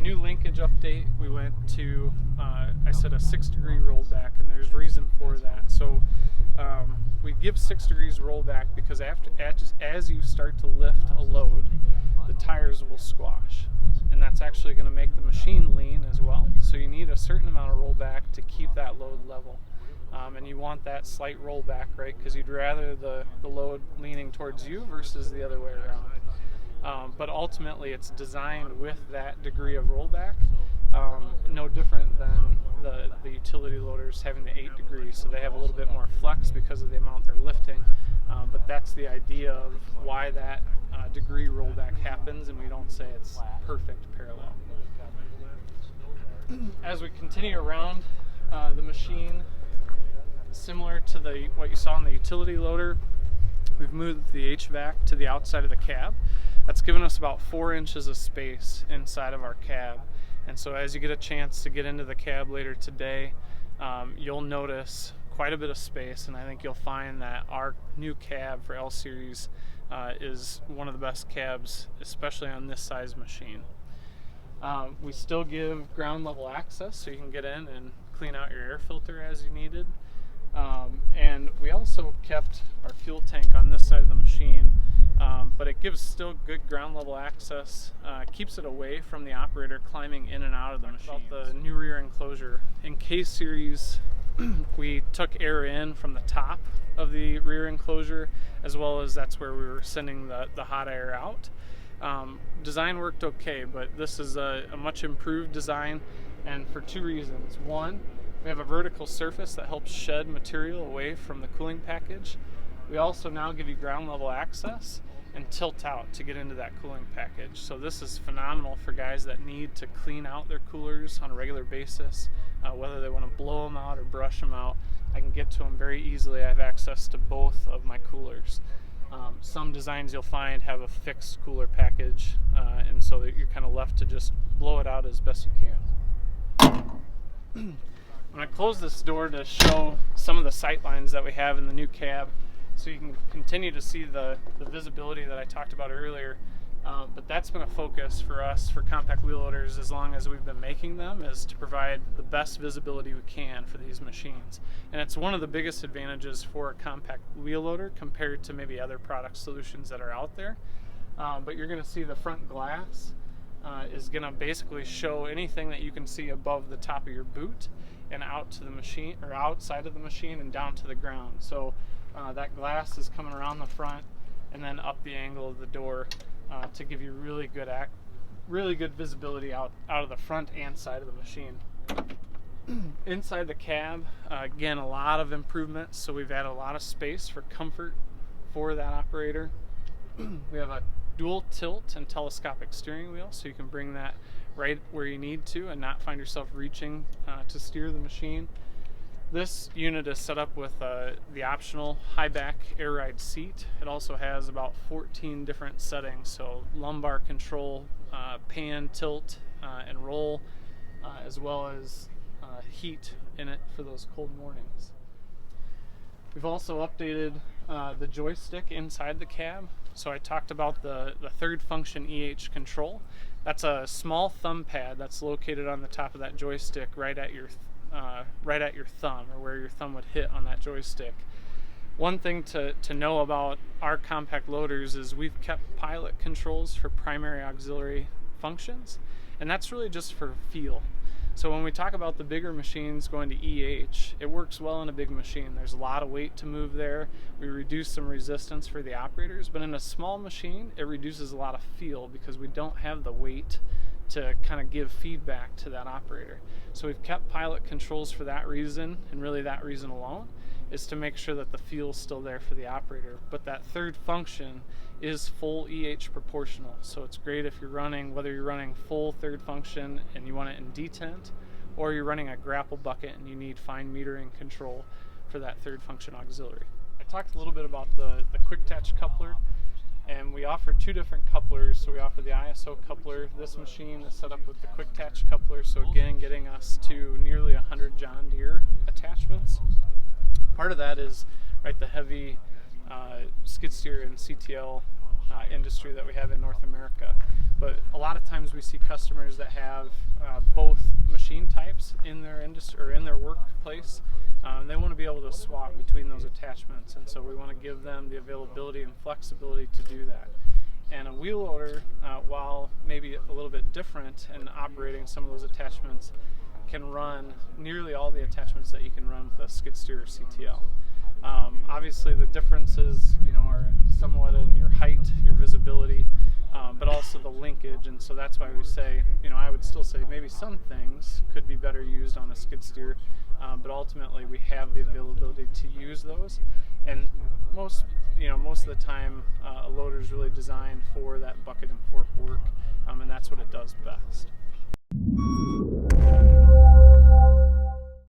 new linkage update, we went to, I said a 6-degree rollback, and there's reason for that. So we give 6 degrees rollback because as you start to lift a load, the tires will squash, and that's actually going to make the machine lean as well. So you need a certain amount of rollback to keep that load level. And you want that slight rollback, right? Because you'd rather the load leaning towards you versus the other way around. But ultimately, it's designed with that degree of rollback, no different than the utility loaders having the 8 degrees. So they have a little bit more flex because of the amount they're lifting. But that's the idea of why that degree rollback happens, and we don't say it's perfect parallel. As we continue around the machine, similar to what you saw in the utility loader, we've moved the HVAC to the outside of the cab. That's given us about 4 inches of space inside of our cab. And so as you get a chance to get into the cab later today, you'll notice quite a bit of space, and I think you'll find that our new cab for L Series is one of the best cabs, especially on this size machine. We still give ground level access, so you can get in and clean out your air filter as you needed. And we also kept our fuel tank on this side of the machine, but it gives still good ground level access, keeps it away from the operator climbing in and out of the machine. About the new rear enclosure. In K Series, we took air in from the top of the rear enclosure, as well as that's where we were sending the hot air out. Design worked okay, but this is a much improved design, and for 2 reasons. One, we have a vertical surface that helps shed material away from the cooling package. We also now give you ground level access and tilt out to get into that cooling package. So this is phenomenal for guys that need to clean out their coolers on a regular basis, whether they want to blow them out or brush them out. I can get to them very easily. I have access to both of my coolers. Some designs you'll find have a fixed cooler package, and so that you're kind of left to just blow it out as best you can. I'm going to close this door to show some of the sight lines that we have in the new cab, so you can continue to see the visibility that I talked about earlier. But that's been a focus for us for compact wheel loaders as long as we've been making them, is to provide the best visibility we can for these machines. And it's one of the biggest advantages for a compact wheel loader compared to maybe other product solutions that are out there. But you're going to see the front glass is going to basically show anything that you can see above the top of your boot and out to the machine, or outside of the machine and down to the ground. So that glass is coming around the front and then up the angle of the door to give you really good visibility out of the front and side of the machine. Inside the cab, again, a lot of improvements. So we've added a lot of space for comfort for that operator. We have a dual tilt and telescopic steering wheel, so you can bring that right where you need to and not find yourself reaching to steer the machine. This unit is set up with the optional high back air ride seat. It also has about 14 different settings, so lumbar control, pan, tilt, and roll, as well as heat in it for those cold mornings. We've also updated the joystick inside the cab. So I talked about the third function EH control. That's a small thumb pad that's located on the top of that joystick right at your thumb, or where your thumb would hit on that joystick. One thing to know about our compact loaders is we've kept pilot controls for primary auxiliary functions, and that's really just for feel. So when we talk about the bigger machines going to EH, it works well in a big machine. There's a lot of weight to move there. We reduce some resistance for the operators, but in a small machine, it reduces a lot of feel because we don't have the weight to kind of give feedback to that operator. So we've kept pilot controls for that reason, and really that reason alone, is to make sure that the feel's still there for the operator. But that third function is full EH proportional. So it's great if you're running, whether you're running full third function and you want it in detent, or you're running a grapple bucket and you need fine metering control for that third function auxiliary. I talked a little bit about the quick attach coupler, and we offer 2 different couplers. So we offer the ISO coupler. This machine is set up with the quick attach coupler, so again, getting us to nearly 100 John Deere attachments. Part of that is the heavy skid steer and CTL industry that we have in North America. But a lot of times we see customers that have both machine types in their industry or in their workplace. They want to be able to swap between those attachments, and so we want to give them the availability and flexibility to do that. And a wheel loader, while maybe a little bit different in operating some of those attachments, can run nearly all the attachments that you can run with a skid steer or CTL. Obviously the differences, are somewhat in your height, your visibility, but also the linkage, and so that's why we say, I would still say maybe some things could be better used on a skid steer, but ultimately we have the availability to use those, and most of the time a loader is really designed for that bucket and fork work, and that's what it does best.